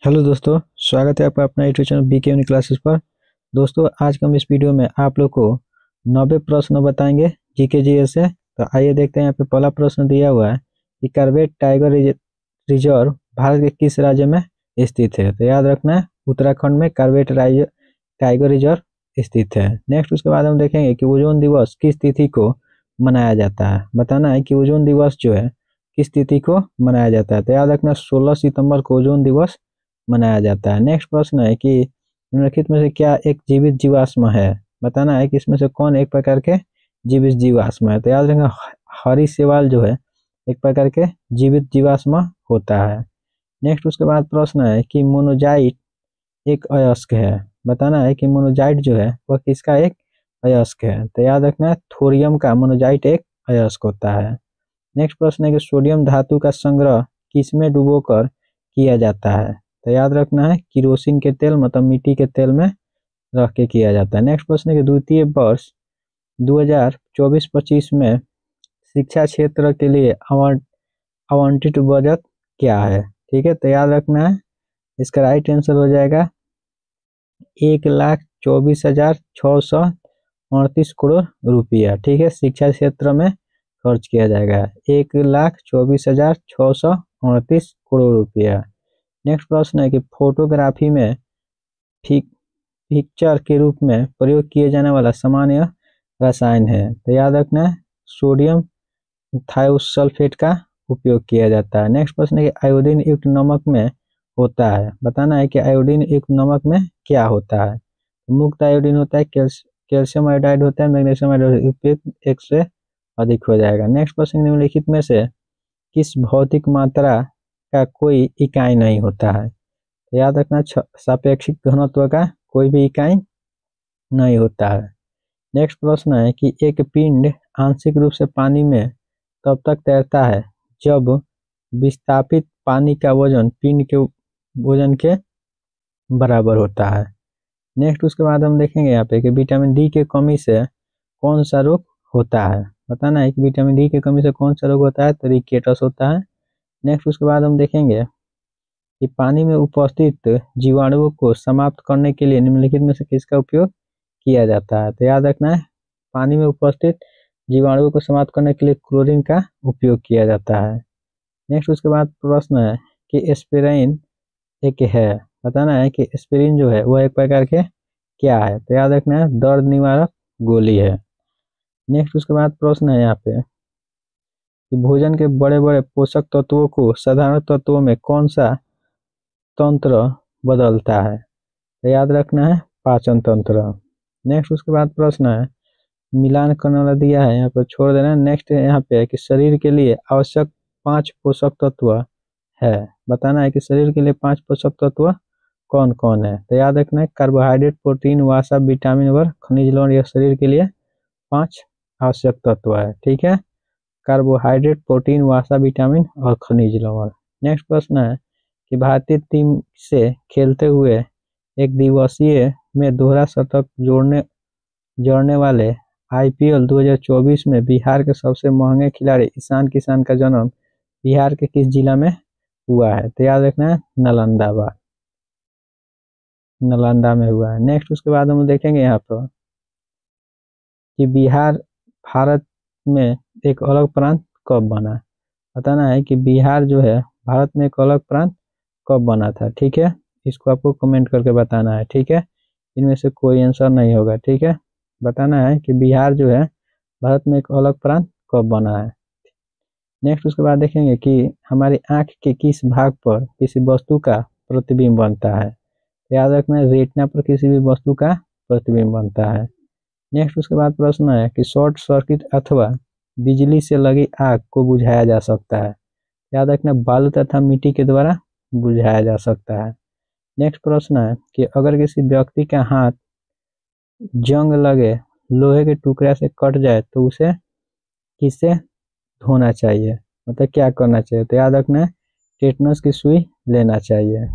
Hello दोस्तों, स्वागत है आपका अपना YouTube channel BK uni classes पर। दोस्तों, आज हम इस वीडियो में आप लोग को 90 प्रश्न बताएंगे जीके जीएस से। तो आइए देखते हैं। यहाँ पे पहला प्रश्न दिया हुआ है कि कार्बेट टाइगर रिजर्व भारत के किस राज्य में स्थित है। तो याद रखना है, उत्तराखंड में कार्बेट टाइगर रिजर्व स्थित है। नेक्स्ट उसके बाद हम देखेंगे कि ओजोन दिवस किस तिथि को मनाया जाता है। बताना है कि ओजोन दिवस जो है किस तिथि को मनाया जाता है। तो याद रखना 16 सितंबर को ओजोन दिवस मनाया जाता है। नेक्स्ट प्रश्न है कि निम्नलिखित में से क्या एक जीवित जीवाश्म है। बताना है कि इसमें से कौन एक प्रकार के जीवित जीवाश्म है। तो याद रखना हरी शैवाल जो है एक प्रकार के जीवित जीवाश्म होता है। नेक्स्ट उसके बाद प्रश्न है कि मोनोजाइट एक अयस्क है। बताना है कि मोनोजाइट जो है वह किसका एक अयस्क है। तो याद रखना है थोरियम का मोनोजाइट एक अयस्क होता है। नेक्स्ट प्रश्न है कि सोडियम धातु का संग्रह किसमें डुबोकर किया जाता है। तो याद रखना है किरोसिन के तेल मतलब मिट्टी के तेल में रख के किया जाता है। नेक्स्ट प्रश्न है कि द्वितीय वर्ष 2024-25 में शिक्षा क्षेत्र के लिए आवंटित बजट क्या है। ठीक है, तो याद रखना है इसका राइट आंसर हो जाएगा 1,24,638 रुपया। ठीक है, शिक्षा क्षेत्र में खर्च किया जाएगा 1,24,638 रुपया। नेक्स्ट प्रश्न है कि फोटोग्राफी में पिक्चर के रूप में प्रयोग किए जाने वाला सामान्य रसायन है। तो याद रखना है सोडियम थायोसल्फेट का उपयोग किया जाता है। नेक्स्ट प्रश्न है कि आयोडीन युक्त नमक में होता है। बताना है कि आयोडीन युक्त नमक में क्या होता है। मुक्त आयोडीन होता है, कैल्शियम आयोडाइड होता है, मैग्नीशियम आयोडाइड उपयुक्त एक से अधिक हो जाएगा। नेक्स्ट प्रश्न निम्नलिखित में से किस भौतिक मात्रा का कोई इकाई नहीं होता है। तो याद रखना सापेक्षिक घनत्व का कोई भी इकाई नहीं होता है। नेक्स्ट प्रश्न है कि एक पिंड आंशिक रूप से पानी में तब तक तैरता है जब विस्थापित पानी का वजन पिंड के वजन के बराबर होता है। नेक्स्ट उसके बाद हम देखेंगे यहाँ पे कि विटामिन डी की कमी से कौन सा रोग होता है। बताना है कि विटामिन डी की कमी से कौन सा रोग होता है। तो रिकेटस होता है। नेक्स्ट उसके बाद हम देखेंगे कि पानी में उपस्थित जीवाणुओं को समाप्त करने के लिए निम्नलिखित में से किसका उपयोग किया जाता है। तो याद रखना है पानी में उपस्थित जीवाणुओं को समाप्त करने के लिए क्लोरीन का उपयोग किया जाता है। नेक्स्ट उसके बाद प्रश्न है कि एस्पिरिन एक है। बताना है कि एस्पिरिन जो है वह एक प्रकार के क्या है। तो याद रखना है दर्द निवारक गोली है। नेक्स्ट उसके बाद प्रश्न है यहाँ पे कि भोजन के बड़े बड़े पोषक तत्वों को साधारण तत्वों में कौन सा तंत्र बदलता है। तो याद रखना है पाचन तंत्र। नेक्स्ट उसके बाद प्रश्न है मिलान करने वाला दिया है, यहाँ पर छोड़ देना है। नेक्स्ट यहाँ पे है कि शरीर के लिए आवश्यक 5 पोषक तत्व है। बताना है कि शरीर के लिए 5 पोषक तत्व कौन कौन है। तो याद रखना है कार्बोहाइड्रेट, प्रोटीन, वसा, विटामिन व खनिज लवण। यह शरीर के लिए 5 आवश्यक तत्व है। ठीक है, कार्बोहाइड्रेट, प्रोटीन, वसा, विटामिन और खनिज लवण। नेक्स्ट प्रश्न है कि भारतीय टीम से खेलते हुए एक दिवसीय में दोहरा शतक जोड़ने वाले आईपीएल 2024 में बिहार के सबसे महंगे खिलाड़ी ईशान किशन का जन्म बिहार के किस जिला में हुआ है। तो याद रखना है नालंदा में हुआ है। नेक्स्ट उसके बाद हम देखेंगे यहाँ पर कि बिहार भारत में एक अलग प्रांत कब बना। बताना है कि बिहार जो है भारत में एक अलग प्रांत कब बना था। ठीक है, इसको आपको कमेंट करके बताना है। ठीक है, इनमें से कोई आंसर नहीं होगा। ठीक है, बताना है कि बिहार जो है भारत में एक अलग प्रांत कब बना है। नेक्स्ट उसके बाद देखेंगे कि हमारी आंख के किस भाग पर किसी वस्तु का प्रतिबिंब बनता है। याद रखना है रेटिना पर किसी भी वस्तु का प्रतिबिंब बनता है। नेक्स्ट उसके बाद प्रश्न है कि शॉर्ट सर्किट अथवा बिजली से लगी आग को बुझाया जा सकता है। याद रखना बालू तथा मिट्टी के द्वारा बुझाया जा सकता है। नेक्स्ट प्रश्न है कि अगर किसी व्यक्ति का हाथ जंग लगे लोहे के टुकड़े से कट जाए तो उसे किससे धोना चाहिए, मतलब क्या करना चाहिए। तो याद रखना है टेटनस की सुई लेना चाहिए।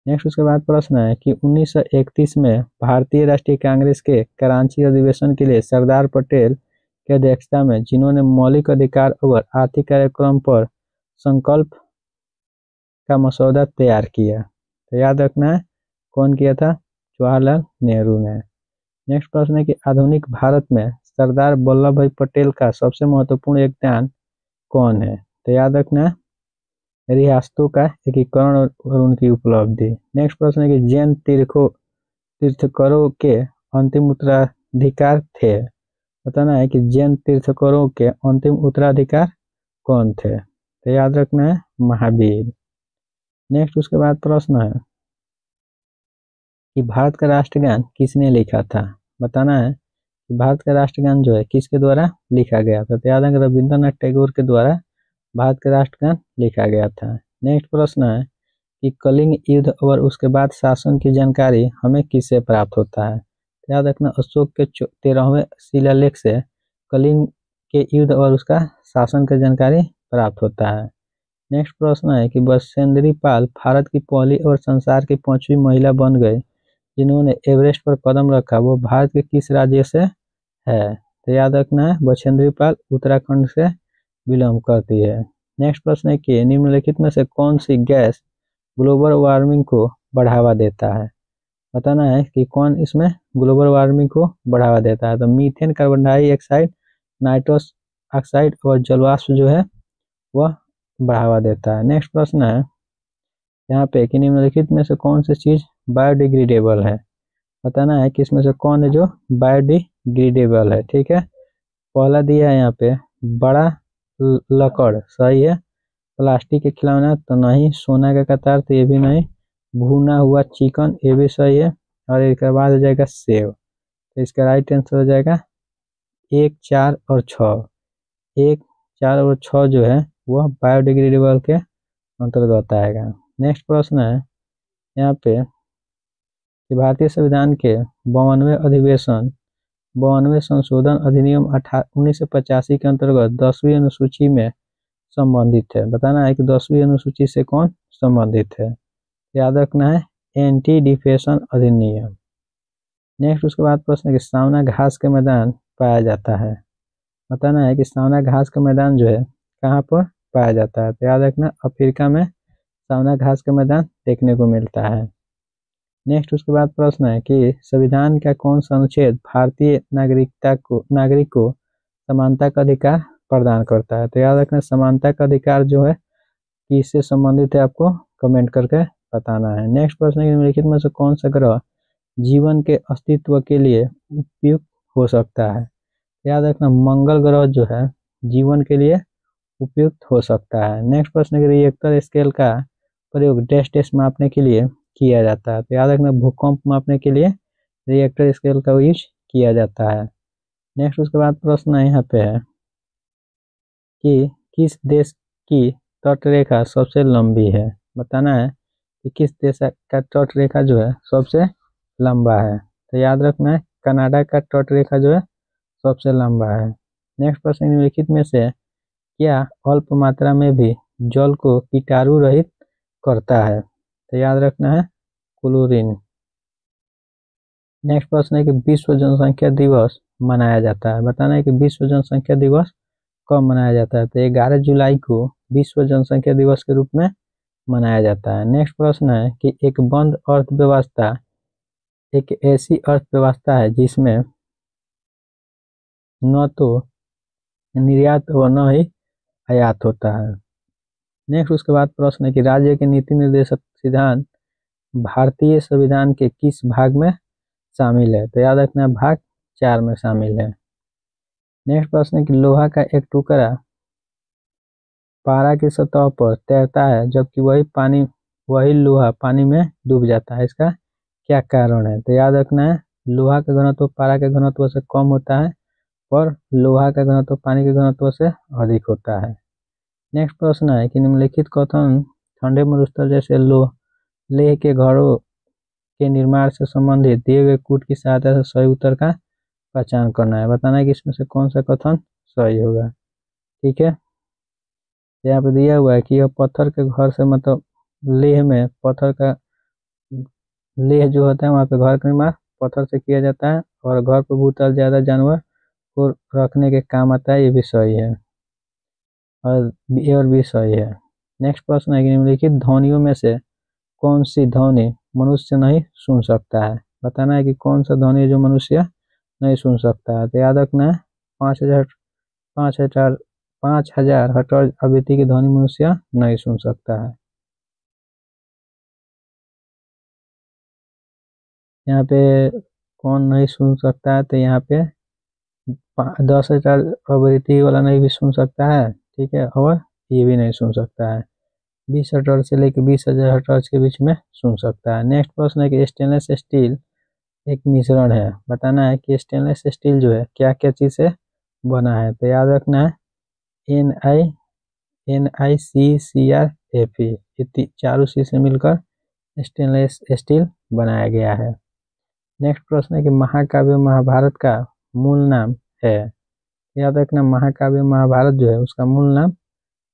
नेक्स्ट उसके बाद प्रश्न है कि 1931 में भारतीय राष्ट्रीय कांग्रेस के कराची अधिवेशन के लिए सरदार पटेल की अध्यक्षता में जिन्होंने मौलिक अधिकार और आर्थिक कार्यक्रम पर संकल्प का मसौदा तैयार किया। तो याद रखना है कौन किया था, जवाहरलाल नेहरू ने। नेक्स्ट प्रश्न है कि आधुनिक भारत में सरदार वल्लभ भाई पटेल का सबसे महत्वपूर्ण योगदान कौन है। तो याद रखना है रियासतों का एकीकरण और उनकी उपलब्धि। नेक्स्ट प्रश्न है कि जैन तीर्थंकरों के अंतिम उत्तराधिकार थे। बताना है कि जैन तीर्थंकरों के अंतिम उत्तराधिकार कौन थे। तो याद रखना है महावीर। नेक्स्ट उसके बाद प्रश्न है कि भारत का राष्ट्रगान किसने लिखा था। बताना है कि भारत का राष्ट्रगान जो है किसके द्वारा लिखा गया था। तो याद है रविंद्रनाथ टैगोर के द्वारा भारत का राष्ट्रगान लिखा गया था। नेक्स्ट प्रश्न है कि कलिंग युद्ध और उसके बाद शासन की जानकारी हमें किससे प्राप्त होता है। याद रखना अशोक के 13वें शिलालेख से कलिंग के युद्ध और उसका शासन की जानकारी प्राप्त होता है। नेक्स्ट प्रश्न है कि बछेंद्री पाल भारत की पहली और संसार की 5वीं महिला बन गई जिन्होंने एवरेस्ट पर कदम रखा, वो भारत के किस राज्य से है। तो याद रखना है बछेंद्री पाल उत्तराखंड से बिलोंग करती है। नेक्स्ट प्रश्न है कि निम्नलिखित में से कौन सी गैस ग्लोबल वार्मिंग को बढ़ावा देता है। बताना है कि कौन इसमें ग्लोबल वार्मिंग को बढ़ावा देता है। तो methane, carbon dioxide, nitrous oxide और जलवाष्प जो है वह बढ़ावा देता है। नेक्स्ट प्रश्न है यहाँ पे कि निम्नलिखित में से कौन सी चीज बायोडिग्रेडेबल है। बताना है कि इसमें से कौन है जो बायोडिग्रेडेबल है। ठीक है, पहला दिया है यहाँ पे बड़ा लकड़, सही है। प्लास्टिक के खिलौना तो नहीं, सोना का कतार तो ये भी नहीं, भुना हुआ चिकन ये भी सही है, और इसके बाद हो जाएगा सेव। तो इसका राइट आंसर हो जाएगा 1, 4 और 6। 1, 4 और 6 जो है वह बायोडिग्रेडेबल के अंतर्गत आएगा। नेक्स्ट प्रश्न है यहाँ पे कि भारतीय संविधान के 52वें संशोधन अधिनियम 1985 के अंतर्गत 10वीं अनुसूची में संबंधित है। बताना है कि 10वीं अनुसूची से कौन संबंधित है। याद रखना है एंटी डिफेशन अधिनियम। नेक्स्ट उसके बाद प्रश्न है कि सावना घास के मैदान पाया जाता है। बताना है कि सावना घास का मैदान जो है कहाँ पर पाया जाता है। तो याद रखना अफ्रीका में सावना घास का मैदान देखने को मिलता है। नेक्स्ट उसके बाद प्रश्न है कि संविधान का कौन सा अनुच्छेद भारतीय नागरिक को समानता का अधिकार प्रदान करता है। तो याद रखना समानता का अधिकार जो है किससे संबंधित है आपको कमेंट करके बताना है। नेक्स्ट प्रश्न है निम्नलिखित में से कौन सा ग्रह जीवन के अस्तित्व के लिए उपयुक्त हो सकता है। याद रखना मंगल ग्रह जो है जीवन के लिए उपयुक्त हो सकता है। नेक्स्ट प्रश्न है रिएक्टर स्केल का प्रयोग डैश मापने के लिए किया जाता है। तो याद रखना भूकंप मापने के लिए रिएक्टर स्केल का यूज किया जाता है। नेक्स्ट उसके बाद प्रश्न यहाँ पे है कि किस देश की तटरेखा सबसे लंबी है। बताना है कि किस देश का तटरेखा जो है सबसे लंबा है। तो याद रखना है कनाडा का तटरेखा जो है सबसे लंबा है। नेक्स्ट प्रश्न निम्नलिखित में से क्या अल्प मात्रा में भी जल को कीटाणु रहित करता है। तो याद रखना है क्लोरीन। नेक्स्ट प्रश्न है कि विश्व जनसंख्या दिवस मनाया जाता है। बताना है कि विश्व जनसंख्या दिवस कब मनाया जाता है। तो 11 जुलाई को विश्व जनसंख्या दिवस के रूप में मनाया जाता है। नेक्स्ट प्रश्न है कि एक बंद अर्थव्यवस्था एक ऐसी अर्थव्यवस्था है जिसमें न तो निर्यात और न ही आयात होता है। नेक्स्ट उसके बाद प्रश्न है कि राज्य के नीति निर्देशक सिद्धांत भारतीय संविधान के किस भाग में शामिल है। तो याद रखना भाग 4 में शामिल है। नेक्स्ट प्रश्न है कि लोहा का एक टुकड़ा पारा की सतह पर तैरता है जबकि वही लोहा पानी में डूब जाता है, इसका क्या कारण है। तो याद रखना है लोहा का घनत्व पारा के घनत्व से कम होता है और लोहा का घनत्व पानी के घनत्व से अधिक होता है। नेक्स्ट प्रश्न है कि निम्नलिखित कथन ठंडे मरुस्थल जैसे लेह के घरों के निर्माण से संबंधित दिए गए कूट की सहायता से सही उत्तर का पहचान करना है। बताना है कि इसमें से कौन सा कथन सही होगा। ठीक है, यहाँ पे दिया हुआ है कि यह पत्थर के घर से मतलब लेह में पत्थर का लेह जो होता है वहाँ पे घर का निर्माण पत्थर से किया जाता है और घर पर भूतल ज्यादा जानवर को रखने के काम आता है, ये भी सही है और भी सही है। नेक्स्ट प्रश्न है कि निम्नलिखित ध्वनियों में से कौन सी ध्वनि मनुष्य नहीं सुन सकता है। बताना है कि कौन सा ध्वनि जो मनुष्य नहीं सुन सकता है। तो याद रखना है 5,000 5,000 5,000 हर्ट्ज आवृत्ति की ध्वनि मनुष्य नहीं सुन सकता है। यहाँ पे कौन नहीं सुन सकता है, तो यहाँ पे 10,000 आवृत्ति वाला नहीं भी सुन सकता है, ठीक है, और ये भी नहीं सुन सकता है। 20 हर्ट्ज से लेकर 20,000 हर्ट्ज के बीच में सुन सकता है। नेक्स्ट प्रश्न है कि स्टेनलेस स्टील एक मिश्रण है। बताना है कि स्टेनलेस स्टील जो है क्या क्या चीज़ से बना है। तो याद रखना है NiCr Fe, ये चारों चीज से मिलकर स्टेनलेस स्टील बनाया गया है। नेक्स्ट प्रश्न है कि महाकाव्य महाभारत का मूल नाम है। याद रखना महाकाव्य महाभारत जो है उसका मूल नाम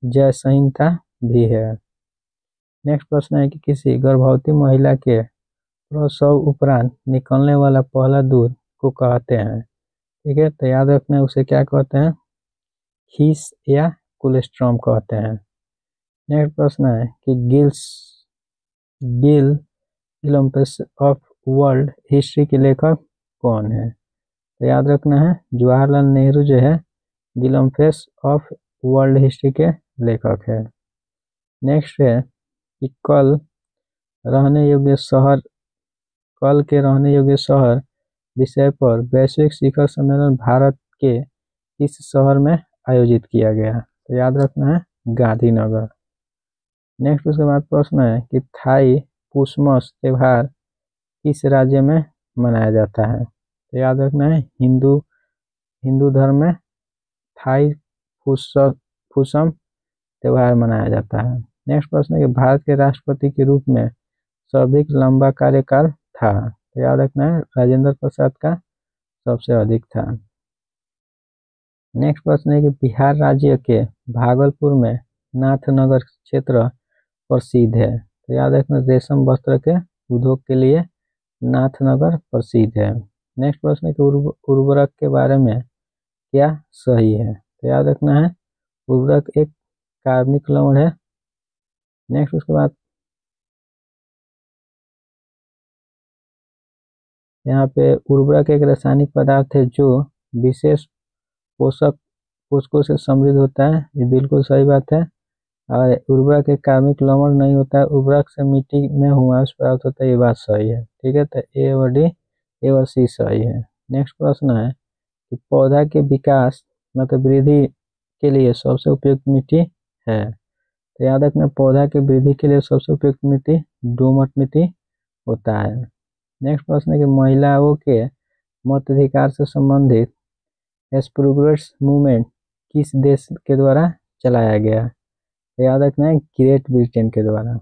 जय संहिता भी है। नेक्स्ट प्रश्न है कि किसी गर्भवती महिला के प्रसव उपरांत निकलने वाला पहला दूध को कहते हैं, ठीक है, तो याद रखना है उसे क्या कहते हैं, खीस या कोलेस्ट्रॉम कहते हैं। नेक्स्ट प्रश्न है कि गिलम्पस ऑफ वर्ल्ड हिस्ट्री के लेखक कौन है। तो याद रखना है जवाहरलाल नेहरू जो है गिलम्पस ऑफ वर्ल्ड हिस्ट्री के लेखक है। नेक्स्ट है कि कल के रहने योग्य शहर विषय पर वैश्विक शिखर सम्मेलन भारत के इस शहर में आयोजित किया गया। तो याद रखना है गांधीनगर। नेक्स्ट उसके बाद प्रश्न है कि थाई पुसमस त्योहार किस राज्य में मनाया जाता है। तो याद रखना है हिंदू धर्म में थाई पुसम त्योहार मनाया जाता है। नेक्स्ट प्रश्न है कि भारत के राष्ट्रपति के रूप में सर्वाधिक लंबा कार्यकाल था। तो याद रखना है राजेंद्र प्रसाद का सबसे अधिक था। नेक्स्ट प्रश्न है कि बिहार राज्य के भागलपुर में नाथनगर क्षेत्र प्रसिद्ध है। तो याद रखना रेशम वस्त्र के उद्योग के लिए नाथनगर प्रसिद्ध है। नेक्स्ट प्रश्न है कि उर्वरक के बारे में क्या सही है। तो याद रखना है उर्वरक एक कार्बनिक लवण है। नेक्स्ट उसके बाद यहाँ पे उर्वरक एक रासायनिक पदार्थ है जो विशेष पोषकों से समृद्ध होता है, ये बिल्कुल सही बात है। और उर्वरक एक कार्बनिक लवण नहीं होता है, उर्वरक से मिट्टी में हुमास प्राप्त होता है, ये बात सही है, ठीक है। तो ए और डी, ए और सी सही है। नेक्स्ट प्रश्न है कि पौधा के विकास मतलब वृद्धि के लिए सबसे उपयुक्त मिट्टी है। तो याद रखना पौधा के वृद्धि के लिए सबसे उपयुक्त मिट्टी दोमट मिट्टी होता है। नेक्स्ट प्रश्न है कि महिलाओं के मताधिकार से संबंधित एस्प्रोग्रेस मूवमेंट किस देश के द्वारा चलाया गया। तो याद रखना है ग्रेट ब्रिटेन के द्वारा।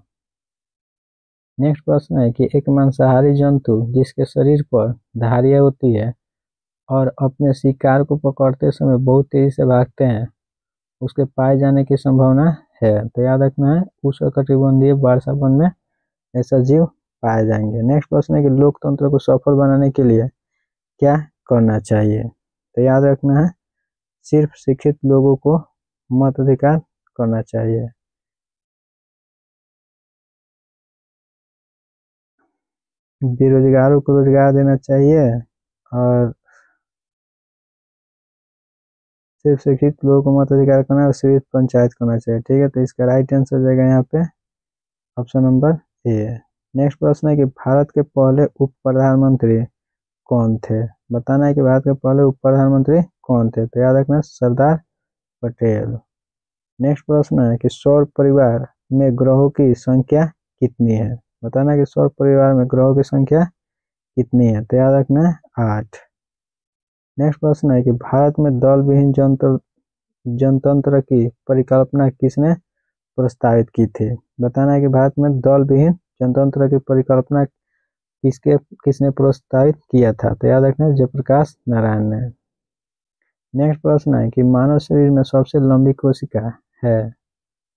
नेक्स्ट प्रश्न है कि एक मांसाहारी जंतु जिसके शरीर पर धारियां होती है और अपने शिकार को पकड़ते समय बहुत तेजी से भागते हैं, उसके पाए जाने की संभावना है। तो याद रखना है उष्णकटिबंधीय वर्षा वन में ऐसा जीव पाए जाएंगे। नेक्स्ट प्रश्न है कि लोकतंत्र को सफल बनाने के लिए क्या करना चाहिए। तो याद रखना है सिर्फ शिक्षित लोगों को मताधिकार करना चाहिए। बेरोजगारों को रोजगार देना चाहिए और सिर्फ शिक्षित लोगों को मताधिकार करना है और सिर्फ पंचायत करना चाहिए, ठीक है। तो इसका राइट आंसर हो जाएगा यहाँ पे ऑप्शन नंबर ए। नेक्स्ट प्रश्न है कि भारत के पहले उप प्रधानमंत्री कौन थे। बताना है कि भारत के पहले उप प्रधानमंत्री कौन थे। तो याद रखना सरदार पटेल। नेक्स्ट प्रश्न है कि सौर परिवार में ग्रहों की संख्या कितनी है। बताना है कि सौर परिवार में ग्रहों की संख्या कितनी है। तो याद रखना है 8। नेक्स्ट प्रश्न है कि भारत में दल विहीन जनतंत्र की परिकल्पना किसने प्रस्तावित की थी। बताना है कि भारत में दल विहीन जनतंत्र की परिकल्पना किसने प्रस्तावित किया था। तो याद रखना जयप्रकाश नारायण ने। नेक्स्ट प्रश्न है कि मानव शरीर में सबसे लंबी कोशिका है।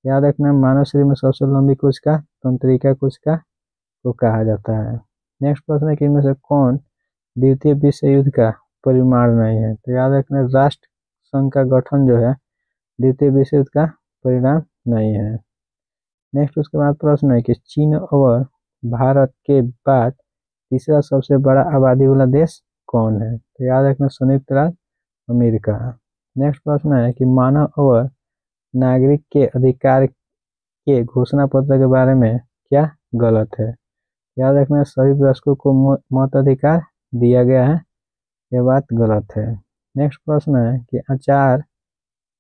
याद रखना मानव शरीर में सबसे लंबी कोशिका तंत्रिका कोशिका को कहा जाता है। नेक्स्ट प्रश्न है कि इनमें से कौन द्वितीय विश्व युद्ध का परिमाण नहीं है। तो याद रखना राष्ट्र संघ का गठन जो है द्वितीय विश्व युद्ध का परिणाम नहीं है। नेक्स्ट उसके बाद प्रश्न है कि चीन और भारत के बाद तीसरा सबसे बड़ा आबादी वाला देश कौन है? तो याद रखना संयुक्त राज्य अमेरिका। नेक्स्ट प्रश्न है कि मानव और नागरिक के अधिकार के घोषणा पत्र के बारे में क्या गलत है? याद रखना सभी वयस्कों को मताधिकार दिया गया है, यह बात गलत है। नेक्स्ट प्रश्न है कि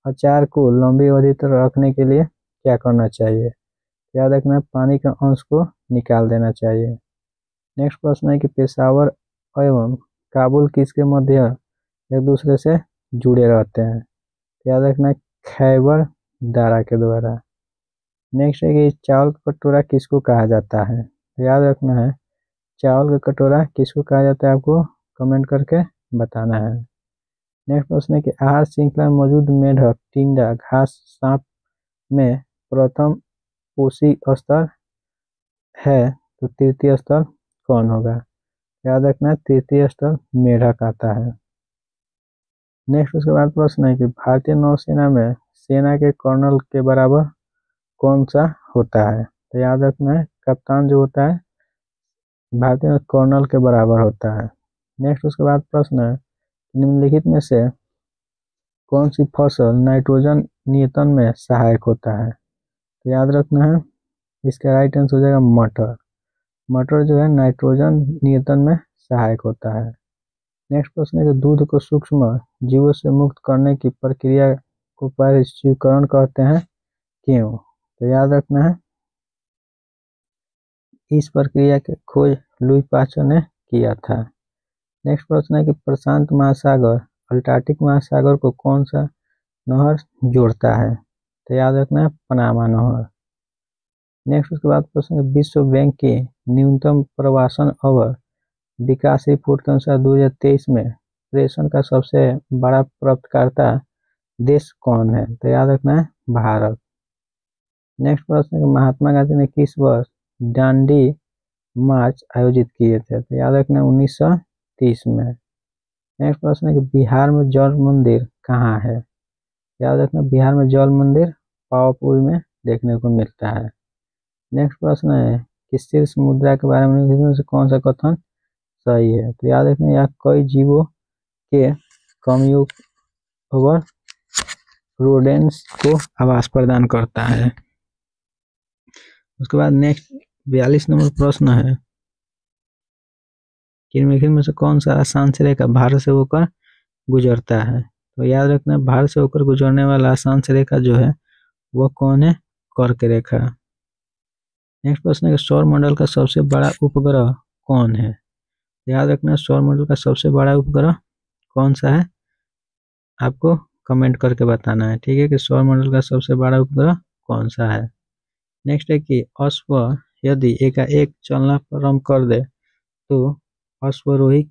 अचार को लंबी अवधि तक रखने के लिए क्या करना चाहिए? याद रखना पानी का अंश को निकाल देना चाहिए। नेक्स्ट प्रश्न है कि पेशावर एवं काबुल किसके मध्य एक दूसरे से जुड़े रहते हैं? याद रखना खैबर दारा के द्वारा। नेक्स्ट है कि चावल का कटोरा किसको कहा जाता है? याद रखना है चावल का कटोरा किसको कहा जाता है, आपको कमेंट करके बताना है। नेक्स्ट प्रश्न है कि आहार श्रृंखला में मौजूद मेढक, टिंडा, घास, सांप में प्रथम पोषी स्तर है तो तृतीय स्तर कौन होगा? याद रखना तृतीय स्तर मेढक आता है। नेक्स्ट उसके बाद प्रश्न है कि भारतीय नौसेना में सेना के कर्नल के बराबर कौन सा होता है? तो याद रखना है कप्तान जो होता है भारतीय में कर्नल के बराबर होता है। नेक्स्ट उसके बाद प्रश्न है निम्नलिखित में से कौन सी फसल नाइट्रोजन नियंत्रण में सहायक होता है? तो याद रखना है इसका राइट आंसर हो जाएगा मटर। मटर जो है नाइट्रोजन नियंत्रण में सहायक होता है। नेक्स्ट प्रश्न है कि दूध को सूक्ष्म जीवों से मुक्त करने की प्रक्रिया को पारिशुद्धीकरण कहते हैं, क्यों? तो याद रखना है इस प्रक्रिया की खोज लुई पास्चर ने किया था। नेक्स्ट प्रश्न है कि प्रशांत महासागर अल्टार्कटिक महासागर को कौन सा नहर जोड़ता है? तो याद रखना है पनामा नहर। नेक्स्ट उसके बाद प्रश्न है विश्व बैंक की न्यूनतम प्रवासन और विकास रिपोर्ट के अनुसार 2023 में प्रेषण का सबसे बड़ा प्राप्तकर्ता देश कौन है? तो याद रखना है भारत। नेक्स्ट प्रश्न है कि महात्मा गांधी ने किस वर्ष दांडी मार्च आयोजित किए थे? तो याद रखना 1930 में। नेक्स्ट प्रश्न है कि बिहार में जल मंदिर कहाँ है? याद रखना बिहार में जल मंदिर पावापुरी में देखने को मिलता है। नेक्स्ट प्रश्न है कि शीर्ष मुद्रा के बारे में निम्नलिखित में से कौन सा कथन सही है? तो याद रखना यह कई जीवों के कमियों और रोडेंट्स को आवास प्रदान करता है। उसके बाद नेक्स्ट 42 नंबर प्रश्न है कि निम्नलिखित में से कौन सा आसान से रेखा भारत से होकर गुजरता है? तो याद रखना भारत से होकर गुजरने वाला आसान से रेखा जो है वह कौन है? कर्क रेखा। नेक्स्ट प्रश्न है कि सौर मंडल का सबसे बड़ा उपग्रह कौन है? याद रखना सौर मंडल का सबसे बड़ा उपग्रह कौन सा है, आपको कमेंट करके बताना है, ठीक है, कि सौर मंडल का सबसे बड़ा उपग्रह कौन सा है। नेक्स्ट है कि अश्व यदि एकाएक चलना प्रारंभ कर दे तो अश्वरोही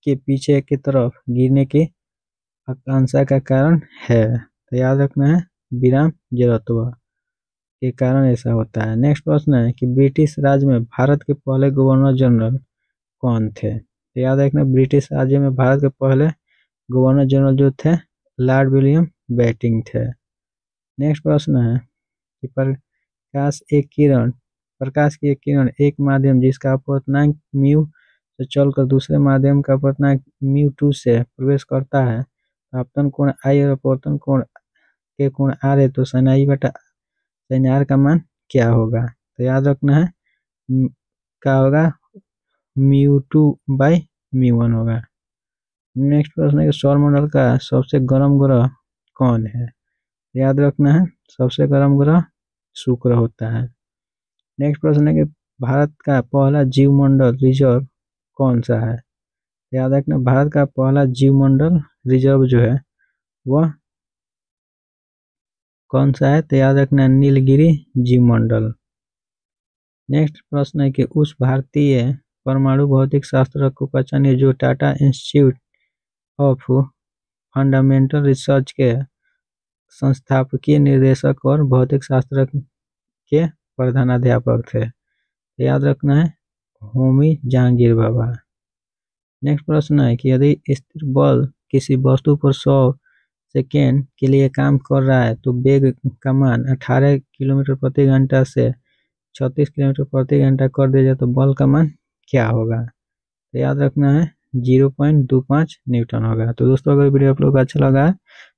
के पीछे की तरफ गिरने की आकांक्षा का कारण है? तो याद रखना है विराम जड़त्व के कारण ऐसा होता है। नेक्स्ट प्रश्न है कि ब्रिटिश राज में भारत के पहले गवर्नर जनरल कौन थे? तो याद रखना ब्रिटिश राज्य में भारत के पहले गवर्नर जनरल जो थे लॉर्ड विलियम बेंटिंक थे। नेक्स्ट प्रश्न है कि प्रकाश की एक किरण एक माध्यम जिसका अपवर्तनांक म्यू से चलकर दूसरे माध्यम का अपवर्तनांक म्यू2 से प्रवेश करता है, आपतन कोण आई और अपवर्तन कोण के कोण आर है, तो sin i बटा sin r का मान क्या होगा? तो याद रखना है क्या होगा μ2/μ1 होगा। नेक्स्ट प्रश्न है कि सौरमंडल का सबसे गर्म ग्रह कौन है? याद रखना है सबसे गर्म ग्रह शुक्र होता है। नेक्स्ट प्रश्न है कि भारत का पहला जीवमंडल रिजर्व कौन सा है? याद रखना भारत का पहला जीवमंडल रिजर्व जो है वह कौन सा है? तो याद रखना नीलगिरी जीवमंडल। नेक्स्ट प्रश्न है कि उस भारतीय परमाणु भौतिक शास्त्र को पहचानिए जो Tata institute of fundamental research के संस्थापकीय निदेशक और भौतिक शास्त्र के प्रधानाध्यापक थे। याद रखना है होमी जहांगीर भाभा। नेक्स्ट प्रश्न है कि यदि स्थिर बल किसी वस्तु पर 100 सेकेंड के लिए काम कर रहा है तो वेग का मान 18 किलोमीटर प्रति घंटा से 36 किलोमीटर प्रति घंटा कर दिया जाए तो बल का मान क्या होगा। तो याद रखना है 0.25 न्यूटन होगा। तो दोस्तों अगर वीडियो आप लोग को अच्छा लगा है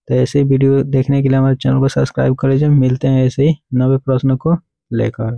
तो ऐसे ही वीडियो देखने के लिए हमारे चैनल को सब्सक्राइब कर लीजिए। मिलते हैं ऐसे ही नए प्रश्नों को लेकर।